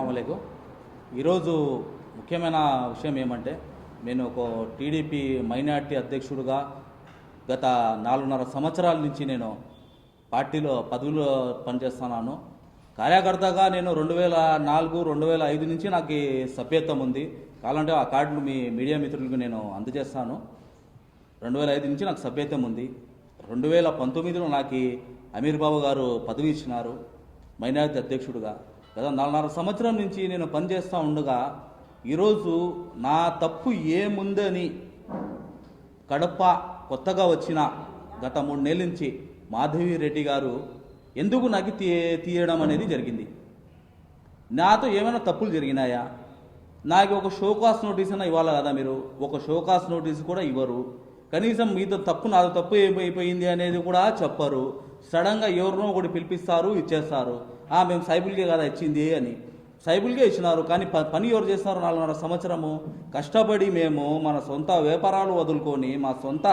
అస్సలాముఅలైకుం. ఈరోజు ముఖ్యమైన విషయం ఏమంటే, నేను ఒక టీడీపీ మైనార్టీ అధ్యక్షుడిగా గత 4.5 సంవత్సరాల నుంచి నేను పార్టీలో పదవిలో పనిచేస్తున్నాను. కార్యకర్తగా నేను 2004, 2005 నుంచి నాకు ఈ సభ్యత్వం ఉంది. కావాలంటే ఆ కార్డులు మీ మీడియా మిత్రులకు నేను అందజేస్తాను. 2005 నుంచి నాకు సభ్యత్వం ఉంది. 2019లో నాకు అమీర్ బాబు గారు పదవి ఇచ్చినారు మైనార్టీ అధ్యక్షుడిగా. గత 4.5 సంవత్సరం నుంచి నేను పనిచేస్తూ ఉండగా ఈరోజు నా తప్పు ఏముందని కడప కొత్తగా వచ్చిన గత 3 నెలల నుంచి మాధవి రెడ్డి గారు ఎందుకు నాకు తీయడం అనేది జరిగింది. నాతో ఏమైనా తప్పులు జరిగినాయా? నాకు ఒక షోకాస్ నోటీస్ అయినా ఇవ్వాలి కదా. మీరు ఒక షోకాస్ నోటీస్ కూడా ఇవ్వరు. కనీసం మీతో తప్పు నాతో తప్పు ఏమైపోయింది అనేది కూడా చెప్పరు. సడన్గా ఎవరినో ఒకటి పిలిపిస్తారు, ఇచ్చేస్తారు. మేము సైబుల్కే కదా ఇచ్చింది అని. సైబుల్కే ఇచ్చినారు, కానీ పని ఎవరు చేస్తున్నారు? 4.5 సంవత్సరము కష్టపడి మేము మన సొంత వ్యాపారాలు వదులుకొని, మా సొంత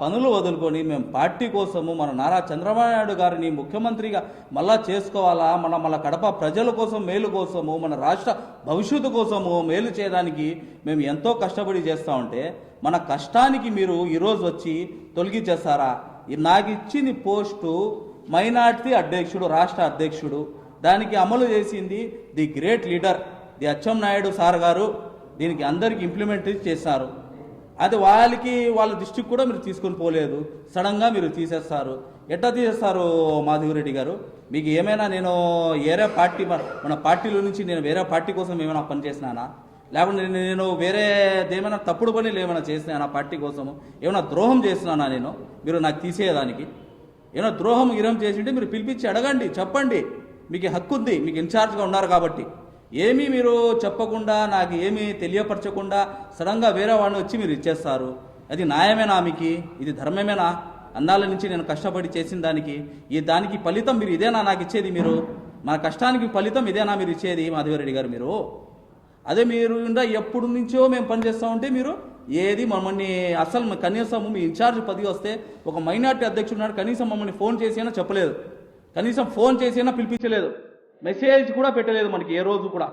పనులు వదులుకొని మేము పార్టీ కోసము మన నారా చంద్రబాబు నాయుడు గారిని ముఖ్యమంత్రిగా మళ్ళా చేసుకోవాలా, మన కడప ప్రజల కోసం మేలు కోసము, మన రాష్ట్ర భవిష్యత్తు కోసము మేలు చేయడానికి మేము ఎంతో కష్టపడి చేస్తూ ఉంటే మన కష్టానికి మీరు ఈరోజు వచ్చి తొలగించేస్తారా? నాకు ఇచ్చింది పోస్టు మైనార్టీ అధ్యక్షుడు, రాష్ట్ర అధ్యక్షుడు. దానికి అమలు చేసింది the great leader the Atchannaidu sir గారు. దీనికి అందరికీ ఇంప్లిమెంట్ చేశారు. అది వాళ్ళ దృష్టికి కూడా మీరు తీసుకొని పోలేదు. సడన్గా మీరు తీసేస్తారు. ఎట్లా తీసేస్తారు మాధవి రెడ్డి గారు? మీకు ఏమైనా నేను వేరే పార్టీ, మన పార్టీలో నుంచి నేను వేరే పార్టీ కోసం ఏమైనా పనిచేసినానా? లేకుంటే నేను వేరేదేమైనా తప్పుడు పనులు ఏమైనా చేసినానా? పార్టీ కోసము ఏమైనా ద్రోహం చేసినానా నేను? మీరు నాకు తీసేయడానికి ఏమైనా ద్రోహం చేసింటే మీరు పిలిపించి అడగండి, చెప్పండి. మీకు హక్కు ఉంది, మీకు ఇన్ఛార్జ్గా ఉన్నారు కాబట్టి. ఏమీ మీరు చెప్పకుండా, నాకు ఏమీ తెలియపరచకుండా సడన్గా వేరే వాడిని వచ్చి మీరు ఇచ్చేస్తారు. అది న్యాయమేనా? మీకు ఇది ధర్మమేనా? అన్నాళ్ళ నుంచి నేను కష్టపడి చేసిన దానికి ఫలితం మీరు ఇదేనా నాకు ఇచ్చేది? మీరు మన కష్టానికి ఫలితం ఇదేనా మీరు ఇచ్చేది మాధవిరెడ్డి గారు? మీరు అదే మీరు ఎప్పుడు నుంచో మేము పనిచేస్తూ ఉంటే మీరు ఏది మమ్మల్ని అసలు కనీసం మీ ఇన్ఛార్జ్ పదవి వస్తే ఒక మైనార్టీ అధ్యక్షుడు నాడు కనీసం మమ్మల్ని ఫోన్ చేసినా చెప్పలేదు. కనీసం ఫోన్ చేసినా పిలిపించలేదు. మెసేజ్ కూడా పెట్టలేదు మనకి ఏ రోజు కూడా.